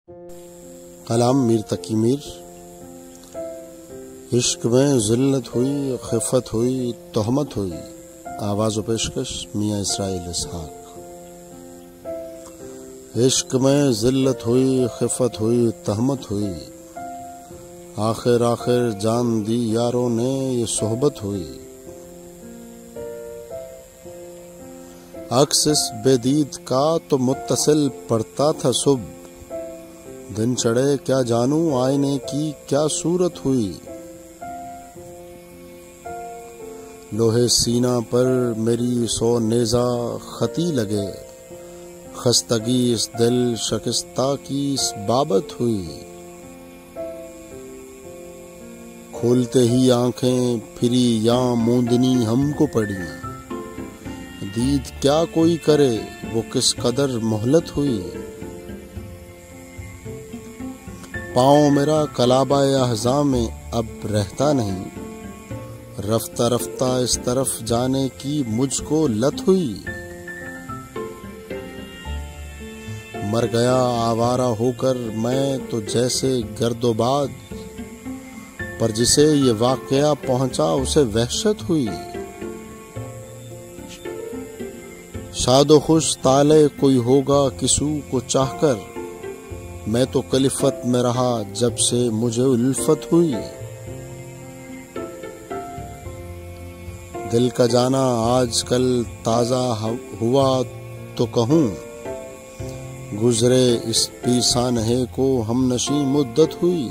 کلام میر تقی میر۔ عشق میں ذلت ہوئی، خفت ہوئی، تہمت ہوئی۔ آواز و پیشکش میاں اسرائیل اسحاق۔ عشق میں ذلت ہوئی، خفت ہوئی، تہمت ہوئی، آخر جان دی یاروں نے یہ صحبت ہوئی۔ عکس اس بے دید کا تو متصل پڑتا تھا صبح، دن چڑھے کیا جانوں آئینے کی کیا صورت ہوئی۔ لوہے سینہ پر میری 100 نیزہ خطی لگے، خستگی اس دل شکستہ کی اس بابت ہوئی۔ کھولتے ہی آنکھیں پھری یا موندنی ہم کو پڑی، دید کیا کوئی کرے وہ کس قدر مہلت ہوئی۔ پاؤں میرا کلابہ احزاں میں اب رہتا نہیں، رفتہ رفتہ اس طرف جانے کی مجھ کو لت ہوئی۔ مر گیا آوارہ ہو کر میں تو جیسے گرد و باد، پر جسے یہ واقعہ پہنچا اسے وحشت ہوئی۔ شاد و خوش طالع کوئی ہوگا کسو کو چاہ کر، میں تو کلفت میں رہا جب سے مجھے الفت ہوئی۔ دل کا جانا آج کل تازہ ہوا تو کہوں، گزرے اس پی سانحے کو ہم نشیں مدت ہوئی۔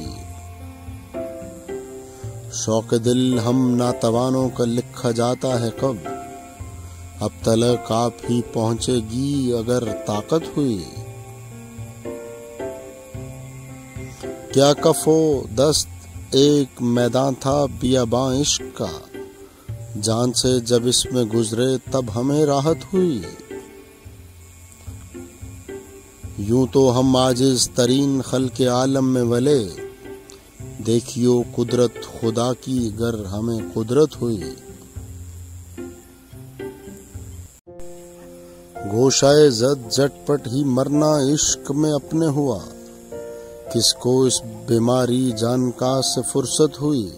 شوق دل ہم ناتوانوں کا لکھا جاتا ہے کب، اب تلک آپ ہی پہنچے گی اگر طاقت ہوئی۔ کیا کف و دست ایک میدان تھا بیاباں عشق کا، جان سے جب اس میں گزرے تب ہمیں راحت ہوئی۔ یوں تو ہم عاجز ترین خلق عالم میں ولے، دیکھیو قدرت خدا کی گر ہمیں قدرت ہوئی۔ گوشائے زد جٹ پٹ ہی مرنا عشق میں اپنے ہوا، کس کو اس بیماری جان کا سے فرصت ہوئی۔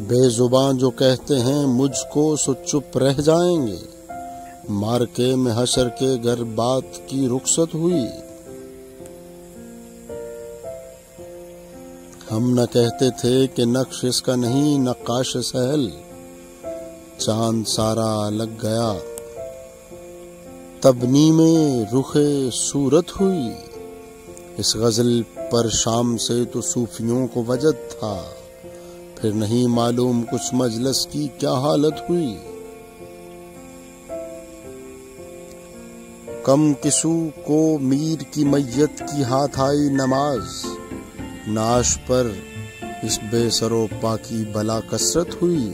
بے زباں جو کہتے ہیں مجھ کو سو چپ رہ جائیں گے، مارکے میں حشر کے گھر بات کی رخصت ہوئی۔ ہم نہ کہتے تھے کہ نقش اس کا نہیں نقاش سہل، چاند سارا لگ گیا تبنی میں رخ صورت ہوئی۔ اس غزل پر شام سے تو صوفیوں کو وجد تھا، پھر نہیں معلوم کچھ مجلس کی کیا حالت ہوئی۔ کم کسو کو میر کی میت کی ہاتھ آئی نماز، نعش پر اس بے سر و پا کی بلا کثرت ہوئی۔